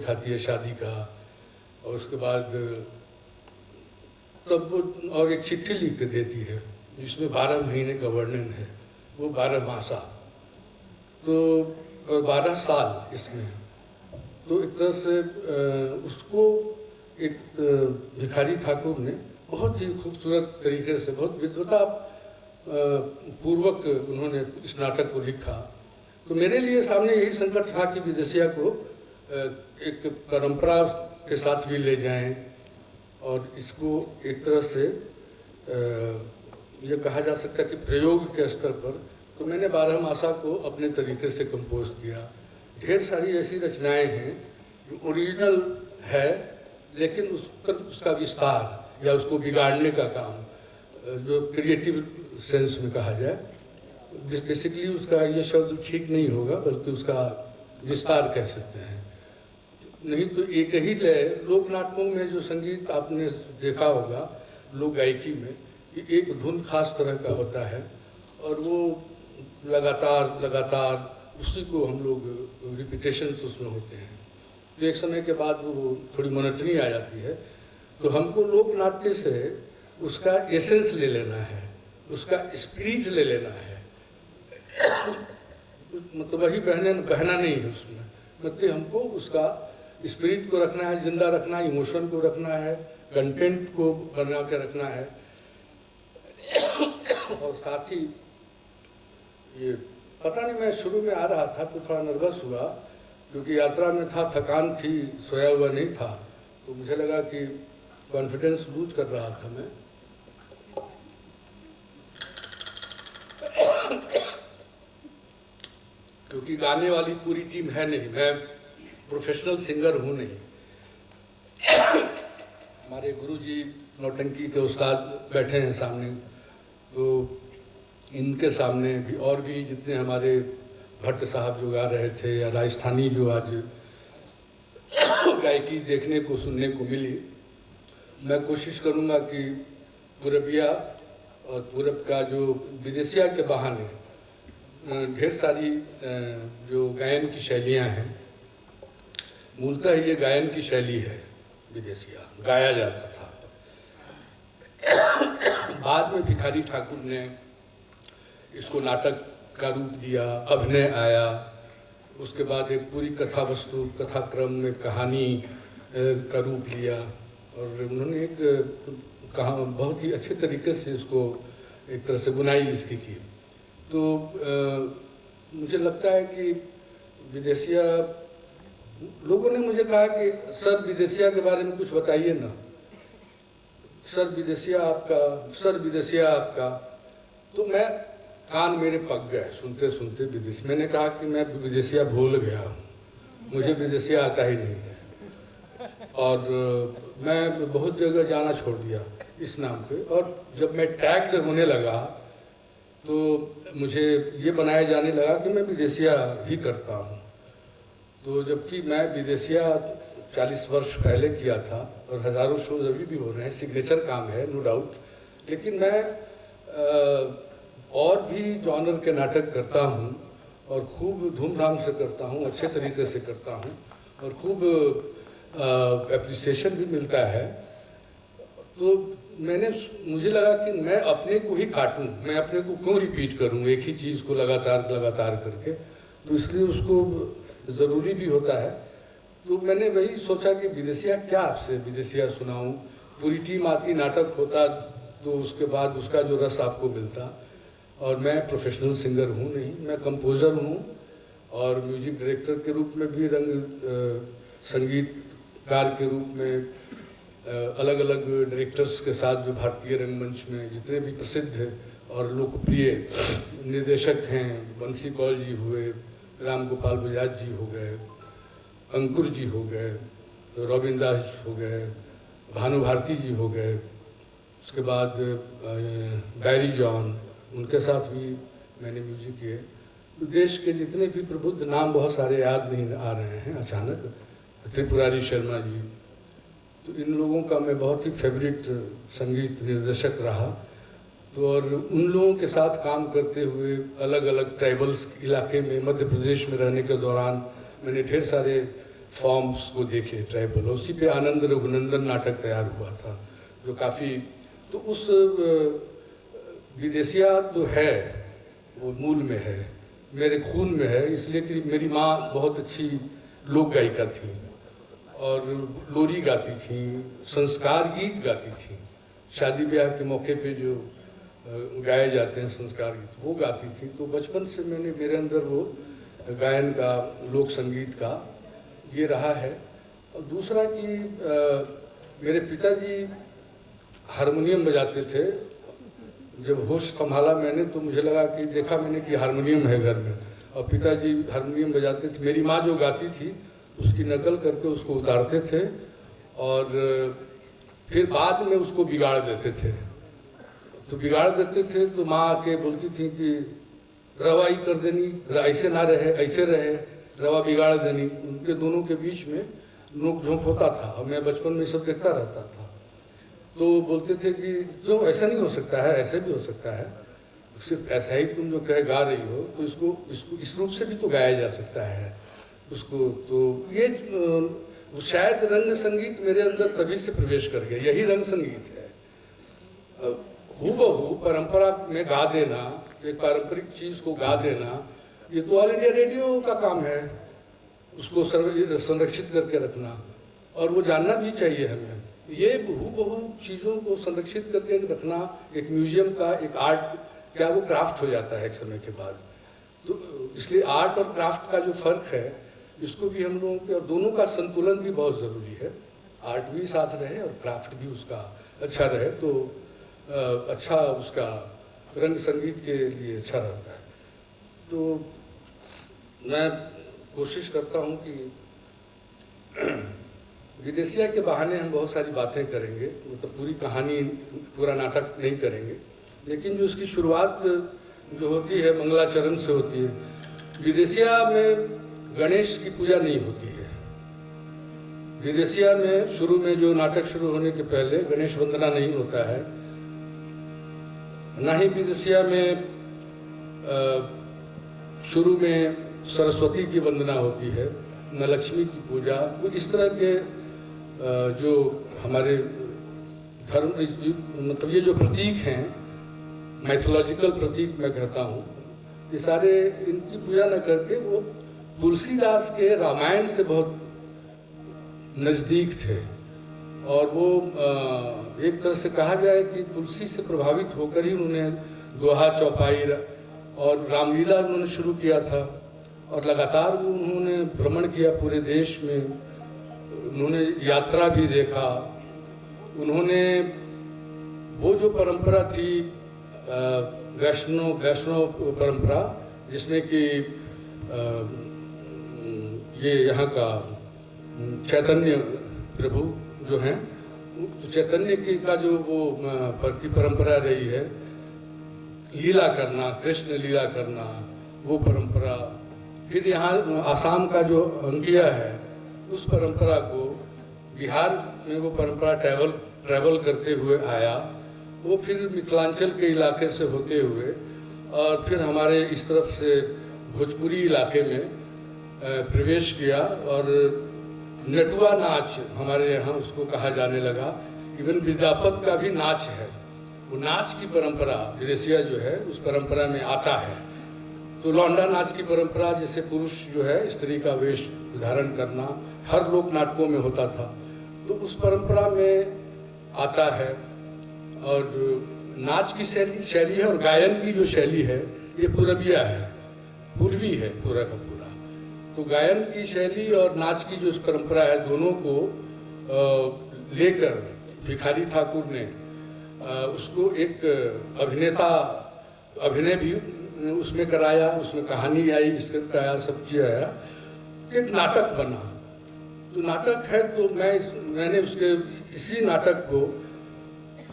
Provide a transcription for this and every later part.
दिखाती है शादी का, और उसके बाद तब वो और एक चिट्ठी लिख के देती है जिसमें 12 महीने का वर्णन है, वो 12 मासा, तो 12 साल इसमें। तो एक तरह से उसको एक भिखारी ठाकुर ने बहुत ही खूबसूरत तरीके से, बहुत विद्वता पूर्वक उन्होंने इस नाटक को लिखा। तो मेरे लिए सामने यही संकट था कि विदेशिया को एक परंपरा के साथ भी ले जाएं, और इसको एक तरह से ये कहा जा सकता है कि प्रयोग के स्तर पर। तो मैंने 12 मासा को अपने तरीके से कंपोज किया। ढेर सारी ऐसी रचनाएं हैं जो ओरिजिनल है, लेकिन उसका विस्तार या उसको बिगाड़ने का काम, जो क्रिएटिव सेंस में कहा जाए, बेसिकली उसका ये शब्द ठीक नहीं होगा, बल्कि उसका विस्तार कह सकते हैं। नहीं तो एक ही लय, लोक नाटकों में जो संगीत आपने देखा होगा, लोक गायकी में, कि एक धुन खास तरह का होता है, और वो लगातार उसी को हम लोग रिपीटेशन उसमें होते हैं। तो एक समय के बाद वो थोड़ी मोनोटनी आ जाती है। तो हमको लोक नाट्य से उसका एसेंस ले लेना है, उसका स्पिरिट ले लेना है। मतलब वही बहना नहीं है उसमें, मतलब हमको उसका स्पिरिट को रखना है, जिंदा रखना है, इमोशन को रखना है, कंटेंट को बना के रखना है। और साथ ही ये पता नहीं, मैं शुरू में आ रहा था तो थोड़ा नर्वस हुआ, क्योंकि यात्रा में था, थकान थी, सोया हुआ नहीं था, तो मुझे लगा कि कॉन्फिडेंस लूज कर रहा था मैं। क्योंकि गाने वाली पूरी टीम है नहीं, मैं प्रोफेशनल सिंगर हूँ नहीं। हमारे गुरुजी नौटंकी के उस्ताद बैठे हैं सामने, तो इनके सामने भी और भी जितने हमारे भट्ट साहब जो गा रहे थे, या राजस्थानी जो आज गायकी देखने को सुनने को मिली, मैं कोशिश करूँगा कि पूरबिया और पूरब का जो विदेशिया के बहाने ढेर सारी जो गायन की शैलियाँ हैं, मूलतः ये गायन की शैली है, विदेशिया गाया जाता था। बाद में भिखारी ठाकुर ने इसको नाटक का रूप दिया, अभिनय आया, उसके बाद एक पूरी कथा वस्तु, कथाक्रम में कहानी का रूप लिया, और उन्होंने एक बहुत ही अच्छे तरीके से इसको एक तरह से बुनाई इसकी की। तो मुझे लगता है कि विदेशिया, लोगों ने मुझे कहा कि सर विदेशिया के बारे में कुछ बताइए ना, सर विदेशिया आपका। तो मैं कान मेरे पक गए सुनते सुनते विदेशी। मैंने कहा कि मैं विदेशिया भूल गया हूँ, मुझे विदेशिया आता ही नहीं है, और मैं बहुत जगह जाना छोड़ दिया इस नाम पे। और जब मैं टैग होने लगा तो मुझे ये बनाया जाने लगा कि मैं विदेशिया ही करता हूँ। तो जबकि मैं विदेशिया 40 वर्ष पहले किया था, और हज़ारों शोज अभी भी हो रहे हैं, सिग्नेचर काम है नो डाउट, लेकिन मैं और भी जॉनर के नाटक करता हूँ, और खूब धूमधाम से करता हूँ, अच्छे तरीके से करता हूँ, और खूब एप्रिसिएशन भी मिलता है। तो मुझे लगा कि मैं अपने को ही काटूं, मैं अपने को क्यों रिपीट करूं एक ही चीज़ को लगातार करके, तो इसलिए उसको ज़रूरी भी होता है। तो मैंने वही सोचा कि विदेशिया क्या आपसे विदेशिया सुनाऊं। पूरी टीम आती, नाटक होता, तो उसके बाद उसका जो रस आपको मिलता। और मैं प्रोफेशनल सिंगर हूँ नहीं, मैं कंपोज़र हूँ, और म्यूजिक डायरेक्टर के रूप में भी, संगीतकार के रूप में अलग अलग डायरेक्टर्स के साथ जो भारतीय रंगमंच में जितने भी प्रसिद्ध और लोकप्रिय निर्देशक हैं, बंसी कौल जी हुए, राम गोपाल बजाज जी हो गए, अंकुर जी हो गए, रॉबिन दास हो गए, भानु भारती जी हो गए, उसके बाद बैरी जॉन, उनके साथ भी मैंने म्यूजिक किए। तो देश के जितने भी प्रबुद्ध नाम, बहुत सारे याद नहीं आ रहे हैं अचानक, त्रिपुरारी शर्मा जी, तो इन लोगों का मैं बहुत ही फेवरेट संगीत निर्देशक रहा। तो और उन लोगों के साथ काम करते हुए अलग अलग ट्राइबल्स इलाके में, मध्य प्रदेश में रहने के दौरान मैंने ढेर सारे फॉर्म्स को देखे ट्राइबल, उसी पे आनंद रघुनंदन नाटक तैयार हुआ था जो काफ़ी, तो उस विदेशिया तो है, वो मूल में है, मेरे खून में है, इसलिए कि मेरी माँ बहुत अच्छी लोक गायिका थी और लोरी गाती थी, संस्कार गीत गाती थी, शादी ब्याह के मौके पे जो गाए जाते हैं संस्कार गीत वो गाती थी। तो बचपन से मेरे अंदर वो गायन का, लोक संगीत का ये रहा है। और दूसरा कि मेरे पिताजी हारमोनियम बजाते थे। जब होश संभाला मैंने तो मुझे लगा कि देखा मैंने कि हारमोनियम है घर में, और पिताजी हारमोनियम बजाते थे। मेरी माँ जो गाती थी उसकी नकल करके उसको उतारते थे और फिर बाद में उसको बिगाड़ देते थे। तो बिगाड़ देते थे तो माँ आके बोलती थी कि रवाई कर देनी, ऐसे ना रहे, ऐसे रहे, रवा बिगाड़ देनी। उनके दोनों के बीच में नोक झोंक होता था और मैं बचपन में सब देखता रहता था। तो बोलते थे कि जो ऐसा नहीं हो सकता है, ऐसे भी हो सकता है, सिर्फ ऐसा ही तुम जो कह गा रही हो तो इसको इस रूप से भी तो गाया जा सकता है उसको। तो ये शायद रंग संगीत मेरे अंदर तभी से प्रवेश कर गया, यही रंग संगीत है। हूबहू परंपरा में गा देना, एक पारंपरिक चीज को गा देना, ये तो ऑल इंडिया रेडियो का काम है, उसको संरक्षित करके रखना, और वो जानना भी चाहिए हमें। ये हूबहू चीज़ों को संरक्षित करके रखना एक म्यूजियम का, एक आर्ट, क्या वो क्राफ्ट हो जाता है एक समय के बाद। तो इसलिए आर्ट और क्राफ्ट का जो फर्क है इसको भी हम लोगों के, और दोनों का संतुलन भी बहुत ज़रूरी है। आर्ट भी साथ रहे और क्राफ्ट भी उसका अच्छा रहे तो अच्छा उसका रंग संगीत के लिए अच्छा रहता है। तो मैं कोशिश करता हूँ कि विदेशिया के बहाने हम बहुत सारी बातें करेंगे, मतलब पूरी कहानी, पूरा नाटक नहीं करेंगे, लेकिन जो उसकी शुरुआत जो होती है मंगलाचरण से होती है। विदेशिया में गणेश की पूजा नहीं होती है। विदेशिया में शुरू में जो नाटक शुरू होने के पहले गणेश वंदना नहीं होता है, ना ही विदेशिया में शुरू में सरस्वती की वंदना होती है, न लक्ष्मी की पूजा। तो इस तरह के जो हमारे धर्म, मतलब ये जो प्रतीक हैं, मैथोलॉजिकल प्रतीक मैं कहता हूँ, ये सारे इनकी पूजा न करके वो तुलसीदास के रामायण से बहुत नज़दीक थे। और वो एक तरह से कहा जाए कि तुलसी से प्रभावित होकर ही उन्होंने दोहा, चौपाई और रामलीला उन्होंने शुरू किया था, और लगातार वो उन्होंने भ्रमण किया पूरे देश में, उन्होंने यात्रा भी देखा। उन्होंने वो जो परंपरा थी वैष्णव परंपरा, जिसमें कि ये यहाँ का चैतन्य प्रभु जो हैं, तो चैतन्य की का जो वो की परंपरा रही है, लीला करना, कृष्ण लीला करना, वो परंपरा। फिर यहाँ आसाम का जो अंगिया है, उस परंपरा को बिहार में वो परंपरा ट्रैवल करते हुए आया, वो फिर मिथिलांचल के इलाके से होते हुए और फिर हमारे इस तरफ से भोजपुरी इलाके में प्रवेश किया। और नटुआ नाच हमारे यहाँ उसको कहा जाने लगा। इवन विद्यापत का भी नाच है, वो नाच की परंपरा विदेशिया जो है उस परंपरा में आता है। तो लौंडा नाच की परंपरा, जैसे पुरुष जो है स्त्री का वेश धारण करना हर लोक नाटकों में होता था, तो उस परंपरा में आता है। और नाच की शैली है और गायन की जो शैली है ये पूर्विया है, पूर्वी है पूरा का पूरा। तो गायन की शैली और नाच की जो परंपरा है, दोनों को लेकर भिखारी ठाकुर ने उसको एक अभिनय भी उसमें कराया, उसमें कहानी आई, स्क्रिप्ट आया, सब चीज आया, एक नाटक बना। तो नाटक है तो मैंने उसके इसी नाटक को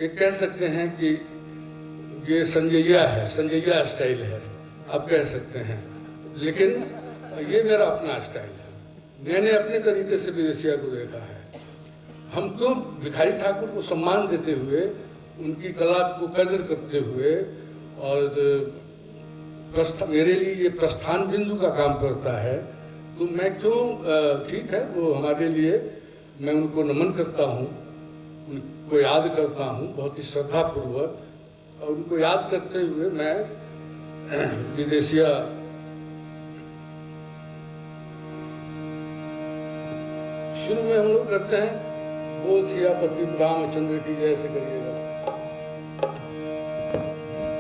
एक कह सकते हैं कि ये संजैया है, संजैया स्टाइल है आप कह सकते हैं, लेकिन ये मेरा अपना स्टाइल है। मैंने अपने तरीके से विदेशिया को देखा है। हम क्यों भिखारी ठाकुर को सम्मान देते हुए, उनकी कला को कदर करते हुए, और मेरे लिए ये प्रस्थान बिंदु का काम करता है। तो मैं क्यों, ठीक है वो हमारे लिए, मैं उनको नमन करता हूँ, उनको याद करता हूँ बहुत ही श्रद्धापूर्वक, और उनको याद करते हुए मैं विदेशिया शुरू में हम लोग करते हैं, बोल सियापति रामचंद्र की जय से करिएगा।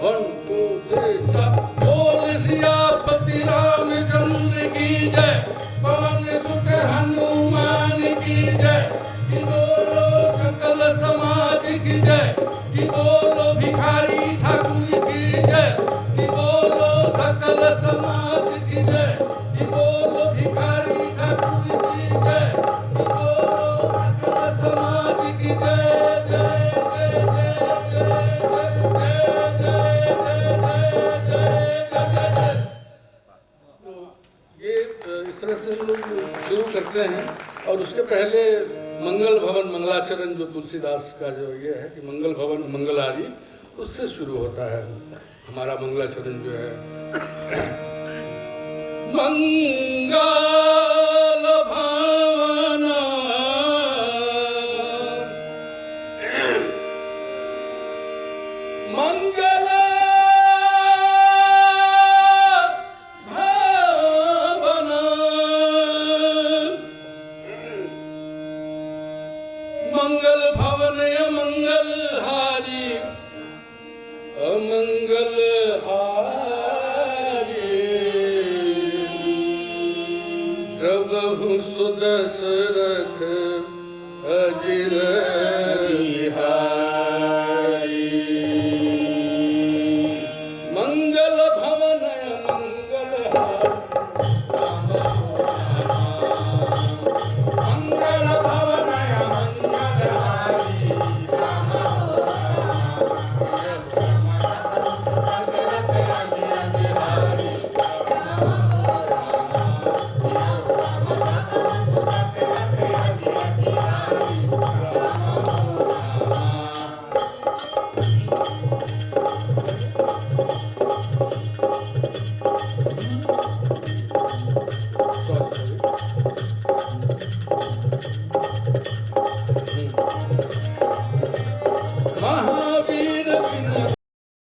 1 2 3 4 बोल सियापति रामचंद्र की जय, पवन सुत हनुमान की जय, कि बोलो सकल समाज की जय, कि बोलो भिखारी ठाकुर की जय, कि बोलो सकल समाज की जय, कि बोलो भिखारी ठाकुर की जय, कि बोलो सकल समाज की जय। जय जय जय जय जय। तो ये इस तरह से हम लोग शुरू करते हैं, और उसके पहले मंगल भवन मंगलाचरण जो तुलसीदास का जो ये है कि मंगल भवन मंगलारी, उससे शुरू होता है हमारा मंगलाचरण जो है। मंगल भवन मंगल भवन मंगल भवन अमंगल हारी, अमंगल हारी, प्रभु सुदशरथ अजिर